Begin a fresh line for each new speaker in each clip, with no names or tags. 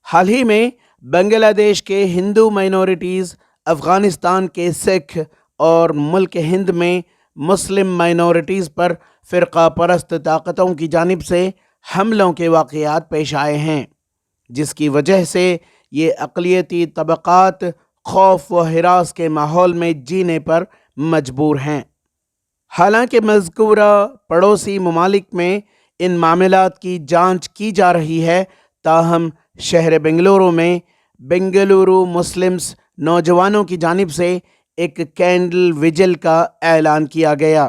हाल ही में बांग्लादेश के हिंदू माइनॉरिटीज़, अफ़गानिस्तान के सिख और मुल्क हिंद में मुस्लिम माइनॉरिटीज़ पर फ़िरका परस्त ताकतों की जानिब से हमलों के वाक़यात पेश आए हैं, जिसकी वजह से ये अक़लियती तबक़ात खौफ व हिरास के माहौल में जीने पर मजबूर हैं। हालांकि मज़कूरा पड़ोसी ममालिक में इन मामलात की जांच की जा रही है, ताहम शहर बेंगलुरु में बेंगलुरु मुस्लिम्स नौजवानों की जानिब से एक कैंडल विजिल का ऐलान किया गया,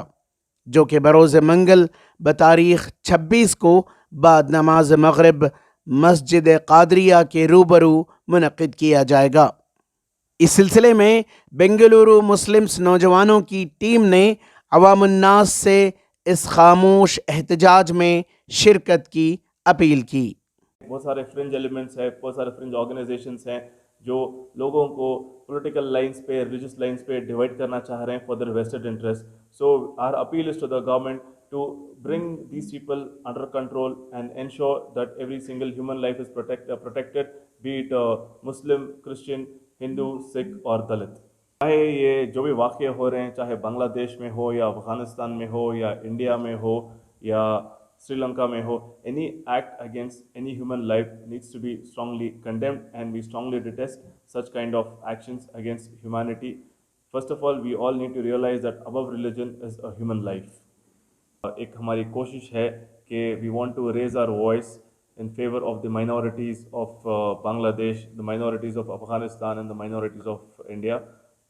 जो कि बरोज़ मंगल बतारीख़ 26 को बाद नमाज मग़रिब मस्जिद कादरिया के रूबरू मुनक़िद किया जाएगा। इस सिलसिले में बेंगलुरु मुस्लिम्स नौजवानों की टीम ने अवामुन्नास से इस खामोश एहतजाज में शिरकत की अपील की।
बहुत सारे फ्रिंज एलिमेंट्स हैं, बहुत सारे फ्रिंज ऑर्गेनाइजेशंस हैं जो लोगों को पॉलिटिकल लाइंस पे, रिलीजियस लाइंस पे डिवाइड करना चाह रहे हैं for their vested interest. So our appeal is to the government to bring these people under control and ensure that every single human life is protected, be it Muslim, Christian, Hindu, Sikh और दलित। चाहे ये जो भी वाक़े हो रहे हैं, चाहे बांग्लादेश में हो या अफ़गानिस्तान में हो या इंडिया में हो या श्रीलंका में हो, any act against any human life needs to be strongly condemned and we strongly detest such kind of actions against humanity. First of all, we all need to realize that above religion is a human life. एक हमारी कोशिश है कि we want to raise our voice in favour of the minorities of Bangladesh, the minorities of Afghanistan and the minorities of India.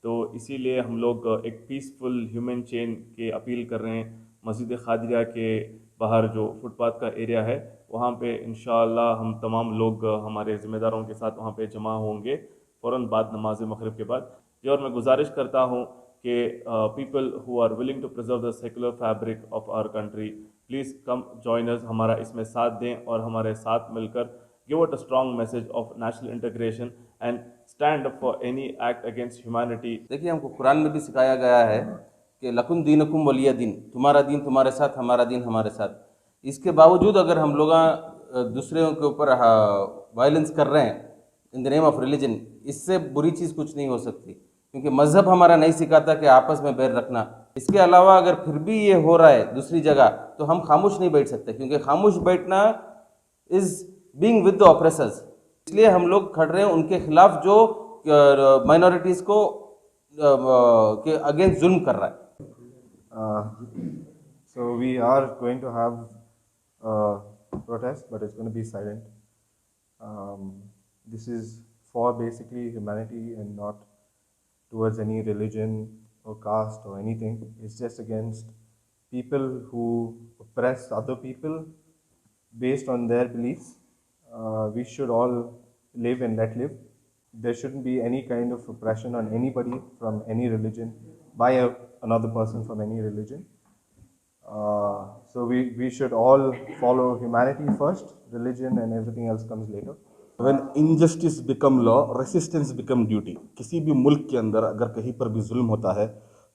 तो इसीलिए हम लोग एक पीसफुल ह्यूमन चेन की अपील कर रहे हैं। मस्जिद कादरिया के बाहर जो फुटपाथ का एरिया है, वहाँ पे इंशाअल्लाह हम तमाम लोग हमारे ज़िम्मेदारों के साथ वहाँ पे जमा होंगे फ़ौरन बाद नमाज मग़रिब के बाद। जी, और मैं गुजारिश करता हूँ कि people who are willing to preserve the secular fabric of our country, please come join us, हमारा इसमें साथ दें और हमारे साथ मिलकर give out a strong message of national integration and stand up for any act against humanity.
देखिए, हमको कुरान में भी सिखाया गया है कि लकुम दीनुकुम वलिय दीन, तुम्हारा दीन तुम्हारे साथ, हमारा दीन हमारे साथ। इसके बावजूद अगर हम लोग दूसरों के ऊपर वायलेंस कर रहे हैं in the name of religion, इससे बुरी चीज़ कुछ नहीं हो सकती, क्योंकि मज़हब हमारा नहीं सिखाता कि आपस में बैर रखना। इसके अलावा अगर फिर भी ये हो रहा है दूसरी जगह, तो हम खामोश नहीं बैठ सकते, क्योंकि खामोश बैठना इज़ बीइंग विद द ऑप्रेसर्स। इसलिए हम लोग खड़ रहे हैं उनके खिलाफ जो माइनॉरिटीज़ को के अगेंस्ट जुल्म कर रहा है।
So we are going to have protest, but it's going to be silent. This is for basically humanity and not towards any religion or caste or anything. It's just against people who oppress other people based on their beliefs. We should all live and let live. There shouldn't be any kind of oppression on anybody from any religion by another person from any religion. So we should all follow humanity first, religion and everything else comes later.
When injustice become law, resistance become duty. किसी भी मुल्क के अंदर अगर कहीं पर भी जुल्म होता है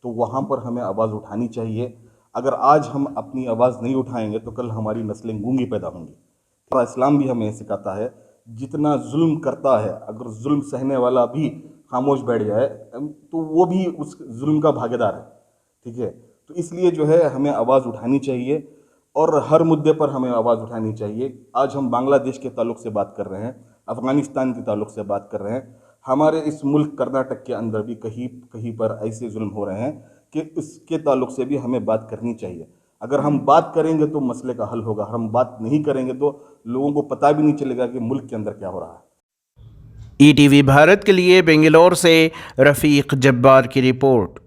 तो वहाँ पर हमें आवाज़ उठानी चाहिए। अगर आज हम अपनी आवाज़ नहीं उठाएंगे तो कल हमारी नस्लें गूंगी पैदा होंगी। तो इस्लाम भी हमें सिखाता है, जितना जुल्म करता है, अगर जुल्म सहने वाला भी खामोश बैठ जाए तो वो भी उस जुल्म का भागीदार है। ठीक है, तो इसलिए जो है हमें आवाज़ उठानी चाहिए और हर मुद्दे पर हमें आवाज़ उठानी चाहिए। आज हम बांग्लादेश के ताल्लुक़ से बात कर रहे हैं, अफ़गानिस्तान के ताल्लुक़ से बात कर रहे हैं। हमारे इस मुल्क कर्नाटक के अंदर भी कहीं कहीं पर ऐसे जुल्म हो रहे हैं कि इसके ताल्लुक़ से भी हमें बात करनी चाहिए। अगर हम बात करेंगे तो मसले का हल होगा, हम बात नहीं करेंगे तो लोगों को पता भी नहीं चलेगा कि मुल्क के अंदर क्या हो रहा है।
ETV भारत के लिए बेंगलुरु से रफ़ीक जब्बार की रिपोर्ट।